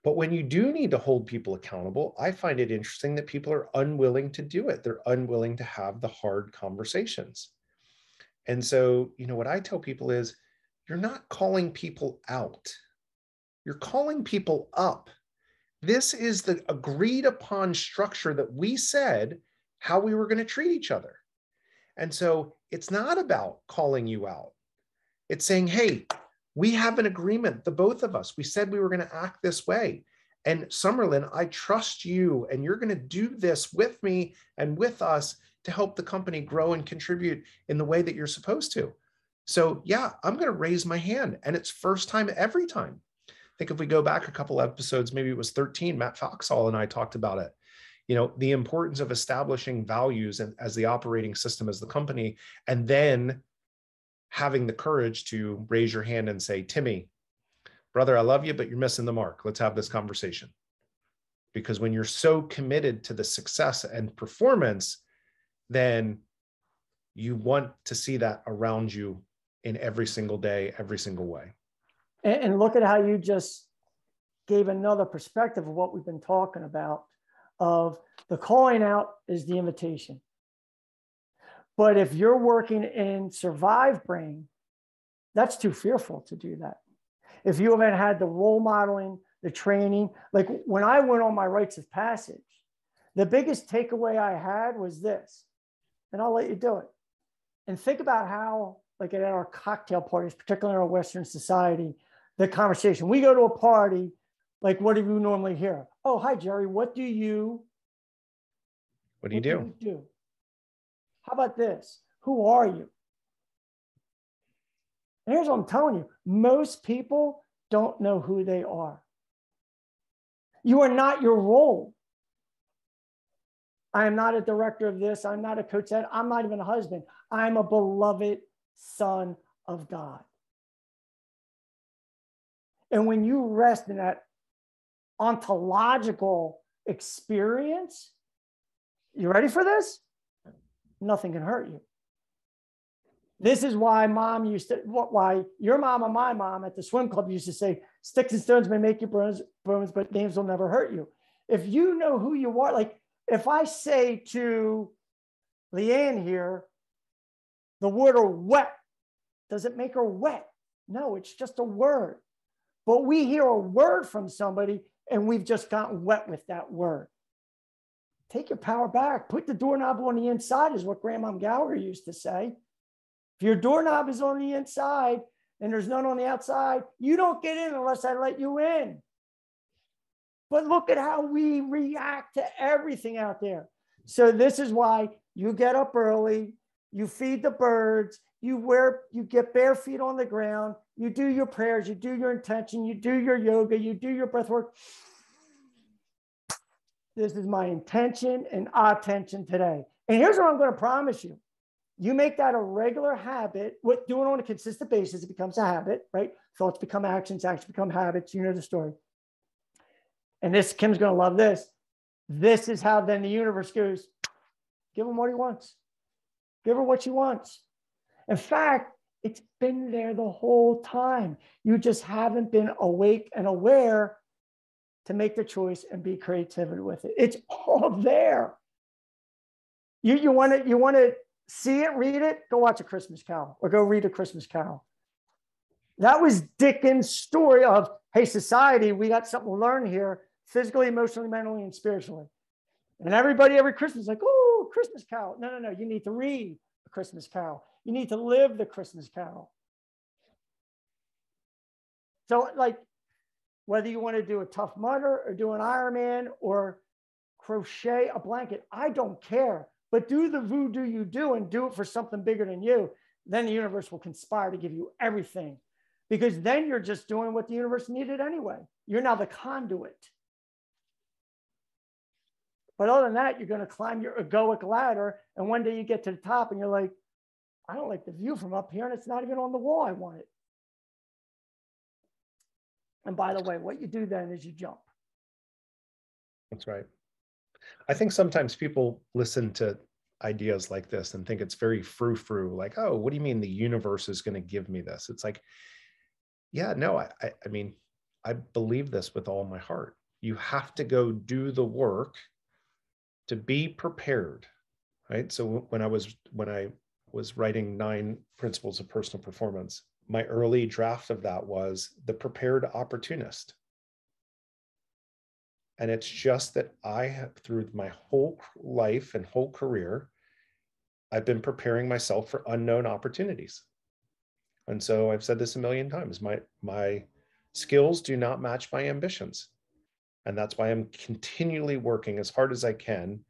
But when you do need to hold people accountable, I find it interesting that people are unwilling to do it. They're unwilling to have the hard conversations. And so, what I tell people is, you're not calling people out. You're calling people up. This is the agreed upon structure that we said how we were going to treat each other. And so it's not about calling you out. It's saying, hey, we have an agreement, the both of us. We said we were going to act this way. And Summerlin, I trust you, and you're going to do this with me and with us to help the company grow and contribute in the way that you're supposed to. So yeah, I'm going to raise my hand, and it's first time every time. I think if we go back a couple episodes, maybe it was 13, Matt Foxall and I talked about it. The importance of establishing values and as the operating system as the company, and then having the courage to raise your hand and say, Timmy, brother, I love you, but you're missing the mark. Let's have this conversation. Because when you're so committed to the success and performance, then you want to see that around you in every single day, every single way. And look at how you just gave another perspective of what we've been talking about, of the calling out is the invitation. But if you're working in survive brain, that's too fearful to do that. If you haven't had the role modeling, the training, like when I went on my rites of passage, the biggest takeaway I had was this, and I'll let you do it. And think about how, like at our cocktail parties, particularly in our Western society, the conversation, we go to a party, like what do you normally hear? Oh, hi, Jerry, what do you do? How about this? Who are you? And here's what I'm telling you. Most people don't know who they are. You are not your role. I am not a director of this. I'm not a coach. I'm not even a husband. I'm a beloved son of God. And when you rest in that ontological experience, you ready for this? Nothing can hurt you. This is why why your mom and my mom at the swim club used to say, sticks and stones may make you bones, but names will never hurt you. If you know who you are, like if I say to Leanne here, the word are wet, does it make her wet? No, it's just a word. But we hear a word from somebody and we've just gotten wet with that word. Take your power back. Put the doorknob on the inside is what Grandma Gallagher used to say. If your doorknob is on the inside and there's none on the outside, you don't get in unless I let you in. But look at how we react to everything out there. So this is why you get up early, you feed the birds, you get bare feet on the ground, you do your prayers, you do your intention, you do your yoga, you do your breath work. This is my intention and attention today. And here's what I'm going to promise you. You make that a regular habit, what doing on a consistent basis, it becomes a habit, right? Thoughts become actions, actions become habits. You know the story. And this, Kim's going to love this. This is how then the universe goes, give him what he wants. Give her what she wants. In fact, it's been there the whole time. You just haven't been awake and aware to make the choice and be creative with it. It's all there. You want to see it, read it, go watch A Christmas Carol or go read A Christmas Carol. That was Dickens' story of, hey, society, we got something to learn here, physically, emotionally, mentally, and spiritually. And everybody every Christmas is like, oh, Christmas Carol. No. You need to read A Christmas Carol. You need to live the Christmas Carol. So like, whether you want to do a Tough Mudder or do an Ironman or crochet a blanket, I don't care. But do the voodoo you do and do it for something bigger than you. Then the universe will conspire to give you everything. Because then you're just doing what the universe needed anyway. You're now the conduit. But other than that, you're going to climb your egoic ladder. And one day you get to the top and you're like, I don't like the view from up here. And it's not even on the wall I want it. And by the way, what you do then is you jump. That's right. I think sometimes people listen to ideas like this and think it's very frou-frou, like, oh, what do you mean the universe is going to give me this? It's like, yeah, no, I mean, I believe this with all my heart. You have to go do the work to be prepared, right? So when I was writing 9 Principles of Personal Performance, my early draft of that was the prepared opportunist. And it's just that I have, through my whole life and whole career, I've been preparing myself for unknown opportunities. And so I've said this a million times, my skills do not match my ambitions. And that's why I'm continually working as hard as I can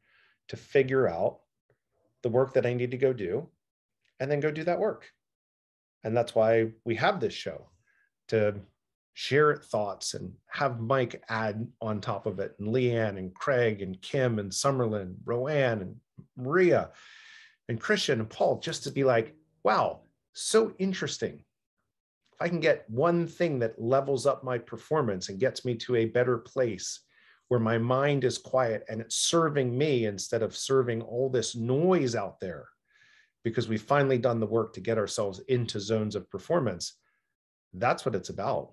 to figure out the work that I need to go do and then go do that work. And that's why we have this show, to share thoughts and have Mike add on top of it, and Leanne and Craig and Kim and Summerlin, Roanne and Maria and Christian and Paul, just to be like, wow, so interesting. If I can get one thing that levels up my performance and gets me to a better place where my mind is quiet and it's serving me instead of serving all this noise out there, because we've finally done the work to get ourselves into zones of performance. That's what it's about.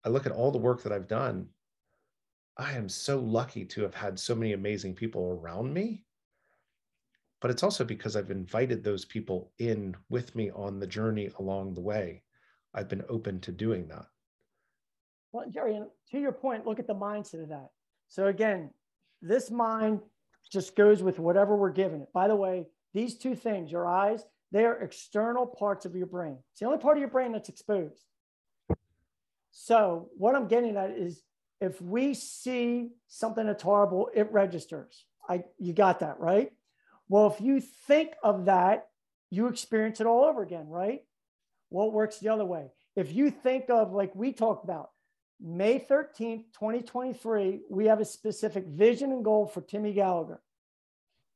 I look at all the work that I've done. I am so lucky to have had so many amazing people around me, but it's also because I've invited those people in with me on the journey along the way. I've been open to doing that. Well, Jerry, to your point, look at the mindset of that. So again, this mind just goes with whatever we're given it. By the way, these two things, your eyes, they are external parts of your brain. It's the only part of your brain that's exposed. So what I'm getting at is, if we see something that's horrible, it registers. You got that, right? Well, if you think of that, you experience it all over again, right? Well, it works the other way. If you think of, like we talked about, May 13th, 2023, we have a specific vision and goal for Timmy Gallagher.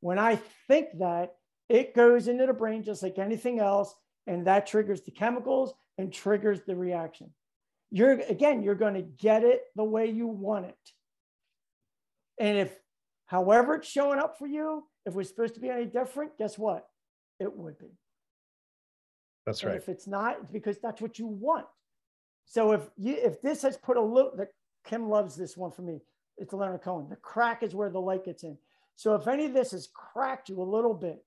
When I think that, it goes into the brain just like anything else, and that triggers the chemicals and triggers the reaction. You're going to get it the way you want it. And if, however it's showing up for you, if we're supposed to be any different, guess what? It would be. That's right. right. If it's not, it's because that's what you want. So if this has put a little, Kim loves this one for me. It's Leonard Cohen. The crack is where the light gets in. So if any of this has cracked you a little bit,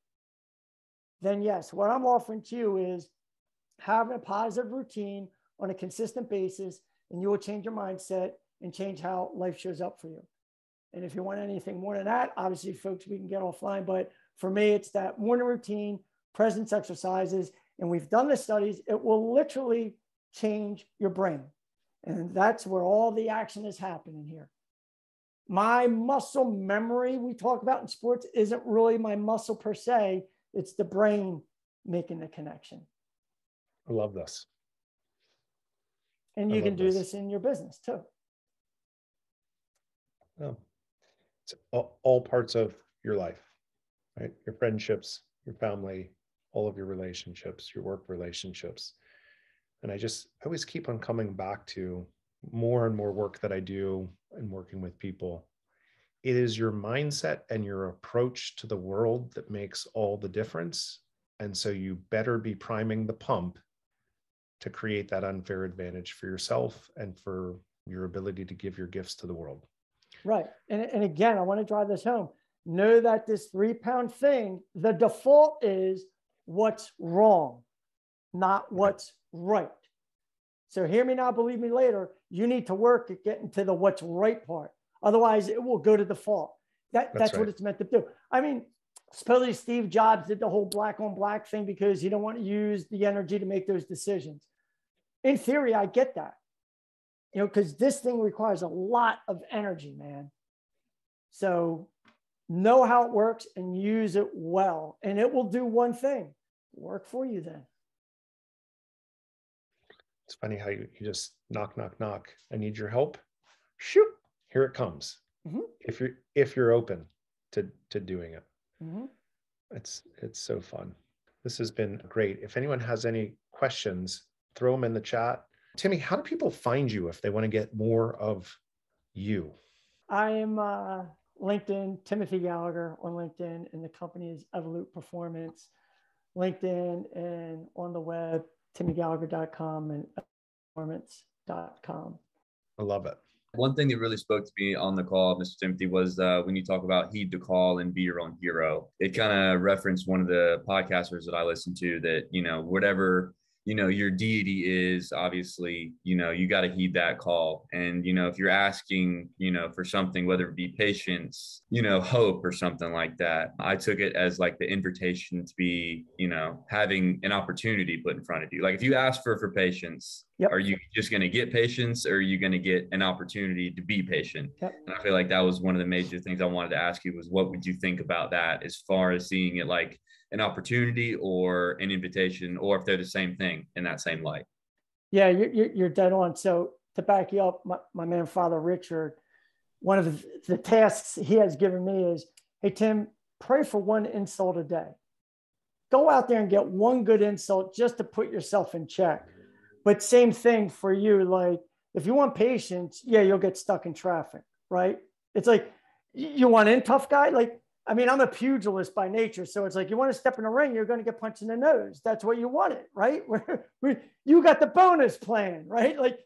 then yes, what I'm offering to you is have a positive routine on a consistent basis, and you will change your mindset and change how life shows up for you. And if you want anything more than that, obviously, folks, we can get offline. But for me, it's that morning routine, presence exercises, and we've done the studies. It will literally change your brain. And that's where all the action is happening here. My muscle memory we talk about in sports isn't really my muscle per se. It's the brain making the connection. I love this. And you can do this in your business too. Oh, it's all parts of your life, right? Your friendships, your family, all of your relationships, your work relationships. And I always keep on coming back to more and more work that I do and working with people. It is your mindset and your approach to the world that makes all the difference. And so you better be priming the pump to create that unfair advantage for yourself and for your ability to give your gifts to the world. Right. And again, I want to drive this home. Know that this 3-pound thing, the default is what's wrong, not what's right. So hear me now, believe me later. You need to work at getting to the what's right part. Otherwise, it will go to default. That's right. What it's meant to do. I mean, supposedly Steve Jobs did the whole black on black thing because you don't want to use the energy to make those decisions. In theory, I get that. You know, because this thing requires a lot of energy, man. So know how it works and use it well. And it will do one thing, work for you then. It's funny how you just knock, knock, knock. I need your help. Shoot, here it comes. Mm-hmm. If you're open to doing it. Mm-hmm. It's so fun. This has been great. If anyone has any questions, throw them in the chat. Timmy, how do people find you if they want to get more of you? I am LinkedIn, Timothy Gallagher on LinkedIn, and the company is Evolute Performance. LinkedIn and on the web, timmygallagher.com and performance.com. I love it. One thing that really spoke to me on the call, Mr. Timothy, was when you talk about heed the call and be your own hero. It kind of referenced one of the podcasters that I listen to that, you know, whatever, you know, your deity is, obviously, you know, you got to heed that call. And, you know, if you're asking, you know, for something, whether it be patience, you know, hope or something like that, I took it as like the invitation to be, you know, having an opportunity put in front of you. Like if you ask for patience, yep. Are you just going to get patience, or are you going to get an opportunity to be patient? Yep. And I feel like that was one of the major things I wanted to ask you was, what would you think about that as far as seeing it like an opportunity or an invitation, or if they're the same thing in that same light? Yeah, you're dead on. So to back you up, my man, Father Richard, one of the tasks he has given me is, hey, Tim, pray for one insult a day. Go out there and get one good insult just to put yourself in check. But same thing for you. Like if you want patience, yeah, you'll get stuck in traffic, right? It's like, you want in, tough guy? Like, I mean, I'm a pugilist by nature. So it's like, you want to step in a ring, you're going to get punched in the nose. That's what you wanted, right? You got the bonus plan, right? Like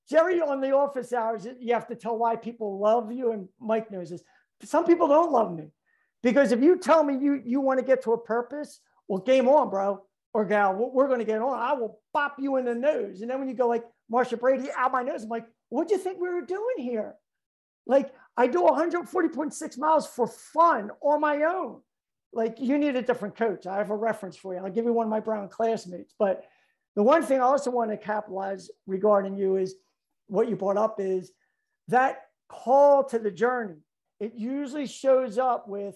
Jerry on the office hours, you have to tell why people love you. And Mike knows this. Some people don't love me because if you tell me you want to get to a purpose, well, game on, bro or gal, we're going to get on. I will bop you in the nose. And then when you go like Marsha Brady out my nose, I'm like, what do you think we were doing here? Like I do 140.6 miles for fun on my own. Like you need a different coach. I have a reference for you. I'll give you one of my Brown classmates. But the one thing I also want to capitalize regarding you is what you brought up is that call to the journey. It usually shows up with,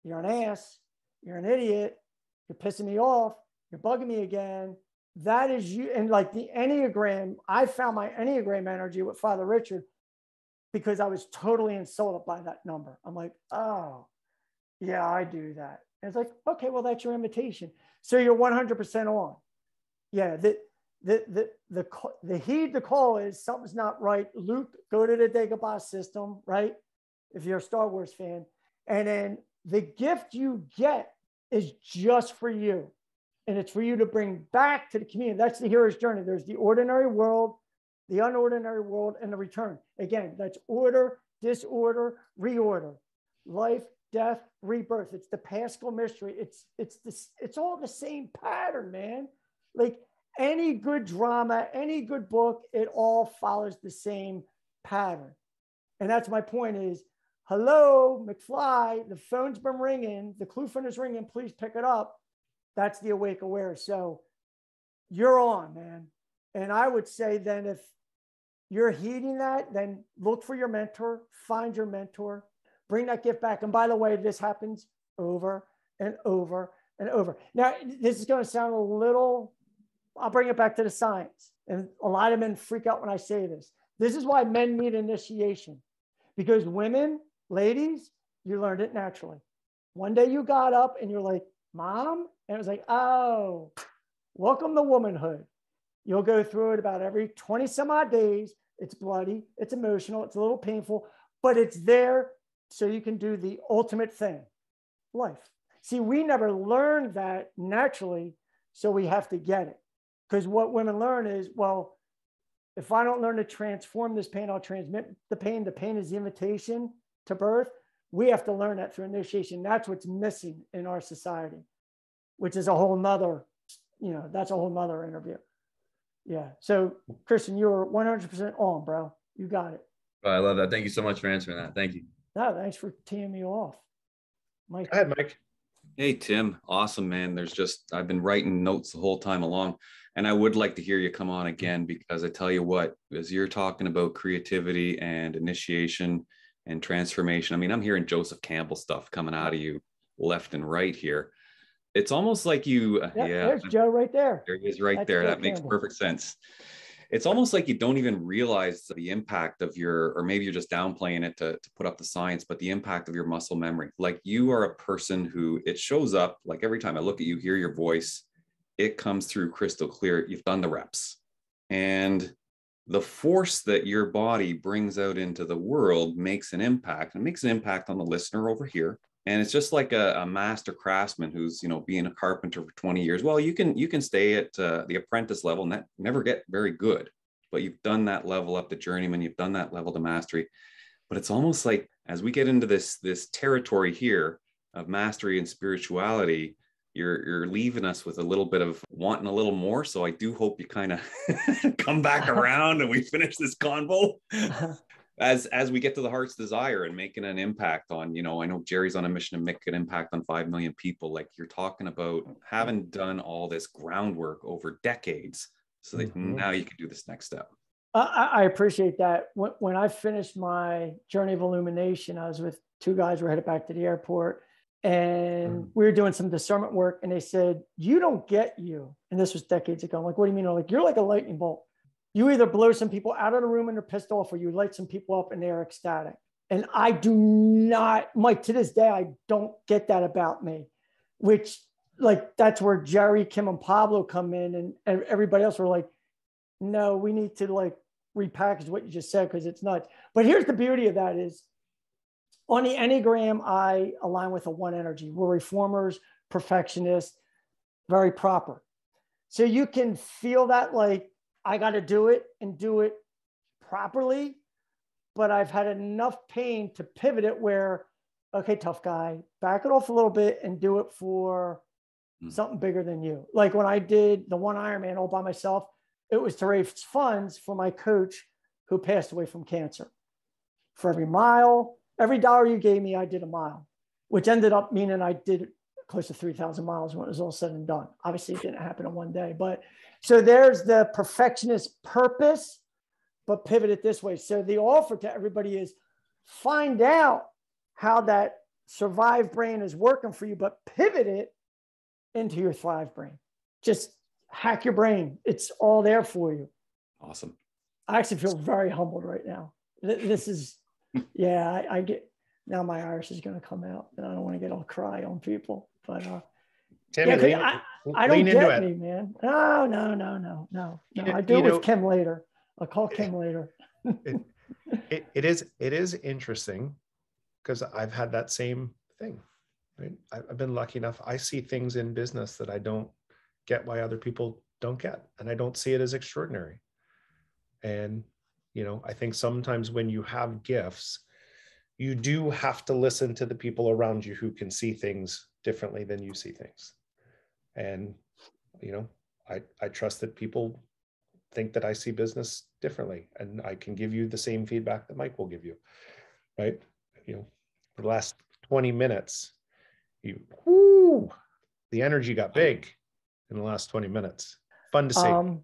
you're an ass, you're an idiot, you're pissing me off, you're bugging me again, that is you. And like the Enneagram, I found my Enneagram energy with Father Richard because I was totally insulted by that number. I'm like, oh, yeah, I do that. And it's like, okay, well, that's your invitation. So you're 100% on. Yeah, the heed the call is something's not right. Luke, go to the Dagobah system, right? If you're a Star Wars fan. And then the gift you get is just for you. And it's for you to bring back to the community. That's the hero's journey. There's the ordinary world, the unordinary world, and the return. Again, that's order, disorder, reorder, life, death, rebirth. It's the Paschal mystery. It's all the same pattern, man. Like any good drama, any good book, it all follows the same pattern. And that's my point is, hello, McFly, the phone's been ringing, the clue phone is ringing, please pick it up. That's the awake aware. So you're on, man. And I would say then if you're heeding that, then look for your mentor, find your mentor, bring that gift back. And by the way, this happens over and over and over. Now, this is going to sound a little, I'll bring it back to the science. And a lot of men freak out when I say this. This is why men need initiation. Because women, ladies, you learned it naturally. One day you got up and you're like, Mom? And it was like, oh, welcome to womanhood. You'll go through it about every 20 some odd days. It's bloody, it's emotional, it's a little painful, but it's there so you can do the ultimate thing, life. See, we never learned that naturally, so we have to get it. Because what women learn is, well, if I don't learn to transform this pain, I'll transmit the pain. The pain is the invitation to birth. We have to learn that through initiation. That's what's missing in our society, which is a whole nother, that's a whole nother interview. Yeah. So Christian, you're 100% on, bro. You got it. I love that. Thank you so much for answering that. Thank you. No, thanks for teeing me off. Mike. Go ahead, Mike. Hey, Tim. Awesome, man. I've been writing notes the whole time along, and I would like to hear you come on again, because I tell you what, as you're talking about creativity and initiation and transformation, I mean, I'm hearing Joseph Campbell stuff coming out of you left and right here. It's almost like you, yeah. There's Joe right there. There he is right there. That makes perfect sense. It's almost like you don't even realize the impact of or maybe you're just downplaying it to put up the science, but the impact of your muscle memory. Like you are a person who it shows up, like every time I look at you, hear your voice, it comes through crystal clear. You've done the reps. And the force that your body brings out into the world makes an impact. It makes an impact on the listener over here. And it's just like a master craftsman who's, being a carpenter for 20 years. Well, you can stay at the apprentice level and never get very good, but you've done that level up to journeyman. You've done that level to mastery. But it's almost like as we get into this territory here of mastery and spirituality, you're leaving us with a little bit of wanting a little more. So I do hope you kind of come back around and we finish this convo. As we get to the heart's desire and making an impact on, I know Jerry's on a mission to make an impact on 5 million people. Like you're talking about having done all this groundwork over decades so that now you can do this next step. I appreciate that. When I finished my journey of illumination, I was with 2 guys who were headed back to the airport, and we were doing some discernment work, and they said, you don't get you. And this was decades ago. I'm like, what do you mean? I'm like, you're like a lightning bolt. You either blow some people out of the room and they're pissed off, or you light some people up and they're ecstatic. And I do not, Mike, to this day, I don't get that about me, which like, that's where Jerry, Kim, and Pablo come in, and everybody else were like, no, we need to like repackage what you just said, because it's nuts. But here's the beauty of that is on the Enneagram, I align with a 1 energy. We're reformers, perfectionists, very proper. So you can feel that like, I got to do it and do it properly, but I've had enough pain to pivot it where, okay, tough guy, back it off a little bit and do it for something bigger than you. Like when I did the 1 Ironman all by myself, it was to raise funds for my coach who passed away from cancer. For every mile, every dollar you gave me, I did a mile, which ended up meaning I did close to 3,000 miles when it was all said and done. Obviously, it didn't happen in one day, but so there's the perfectionist purpose, but pivot it this way. So the offer to everybody is find out how that survive brain is working for you, but pivot it into your thrive brain. Just hack your brain. It's all there for you. Awesome. I actually feel very humbled right now. This is, yeah, I get, now my Irish is going to come out, and I don't want to get all cry on people, but Timmy, yeah, I don't get me, man. No. I do it with Kim later. I'll call Kim later. it is interesting because I've had that same thing, right? I've been lucky enough. I see things in business that I don't get why other people don't get, and I don't see it as extraordinary. And, I think sometimes when you have gifts, you do have to listen to the people around you who can see things differently than you see things. And, I trust that people think that I see business differently, and I can give you the same feedback that Mike will give you, right? For the last 20 minutes, the energy got big in the last 20 minutes. Fun to see.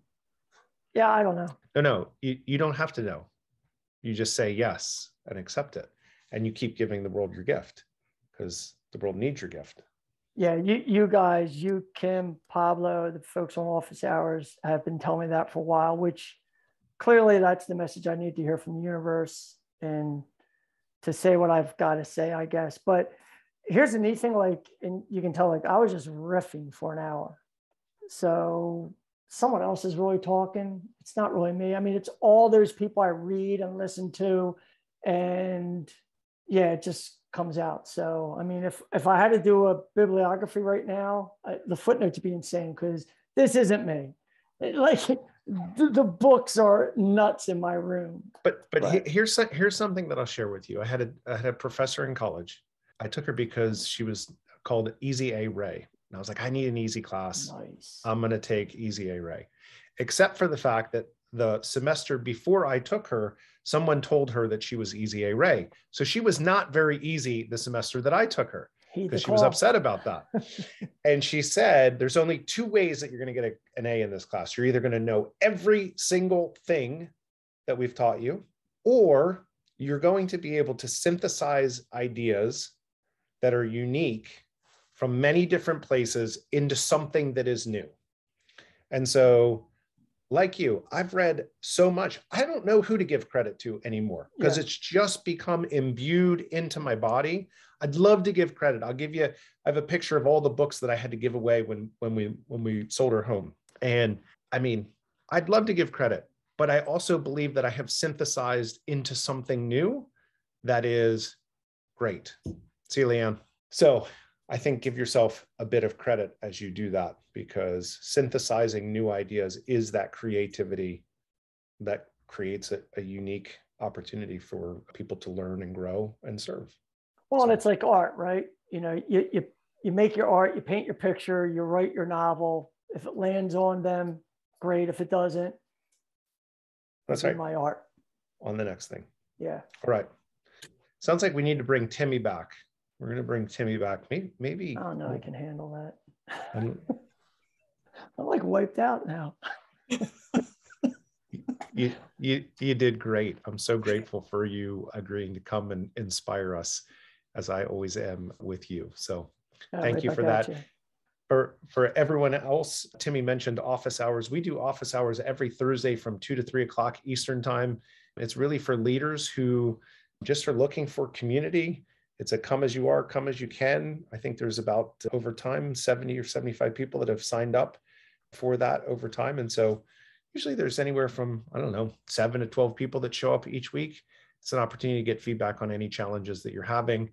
Yeah, I don't know. No, you don't have to know. You just say yes and accept it. And you keep giving the world your gift, because the world needs your gift. Yeah, you guys, you, Kim, Pablo, the folks on office hours have been telling me that for a while, which clearly that's the message I need to hear from the universe and to say what I've got to say, I guess. But here's the neat thing, and you can tell, I was just riffing for an hour. So someone else is really talking. It's not really me. I mean, it's all those people I read and listen to, and yeah, it just comes out. So, I mean, if I had to do a bibliography right now, the footnotes would be insane, because this isn't me. The books are nuts in my room. But here's something that I'll share with you. I had a professor in college. I took her because she was called Easy A Ray. And I was like, I need an easy class. Nice. I'm going to take Easy A Ray. Except for the fact that the semester before I took her, someone told her that she was Easy A Ray. So she was not very easy the semester that I took her, because she was upset about that. And she said, there's only two ways that you're going to get an A in this class. You're either going to know every single thing that we've taught you, or you're going to be able to synthesize ideas that are unique from many different places into something that is new. And so, like you, I've read so much, I don't know who to give credit to anymore, because it's just become imbued into my body. I'd love to give credit. I have a picture of all the books that I had to give away when we sold our home. And I mean, I'd love to give credit, but I also believe that I have synthesized into something new that is great. See you, Leanne. So I think give yourself a bit of credit as you do that, because synthesizing new ideas is that creativity that creates a unique opportunity for people to learn and grow and serve. Well, and it's like art, right? You make your art, you paint your picture, you write your novel. If it lands on them, great. If it doesn't, that's right. My art. On the next thing. Yeah. All right. Sounds like we need to bring Timmy back. We're going to bring Timmy back. Maybe. Oh, no, I can handle that. I'm like wiped out now. You did great. I'm so grateful for you agreeing to come and inspire us, as I always am with you. So thank you for that. For everyone else, Timmy mentioned office hours. We do office hours every Thursday from 2 to 3 o'clock Eastern time. It's really for leaders who just are looking for community. It's a come as you are, come as you can. I think there's about, over time, 70 or 75 people that have signed up for that over time. And so usually there's anywhere from, 7 to 12 people that show up each week. It's an opportunity to get feedback on any challenges that you're having.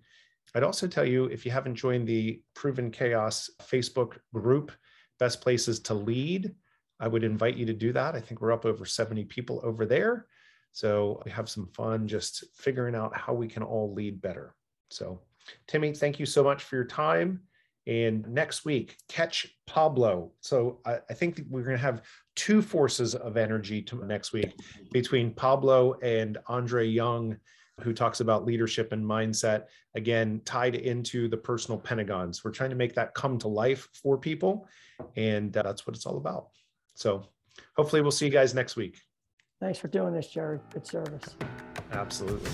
I'd also tell you, if you haven't joined the Proven Chaos Facebook group, Best Places to Lead, I would invite you to do that. I think we're up over 70 people over there. So we have some fun just figuring out how we can all lead better. So Timmy, thank you so much for your time. And next week, catch Pablo. So I think we're going to have two forces of energy next week between Pablo and Andre Young, who talks about leadership and mindset, again, tied into the personal pentagons. We're trying to make that come to life for people. And that's what it's all about. So hopefully we'll see you guys next week. Thanks for doing this, Jerry. Good service. Absolutely.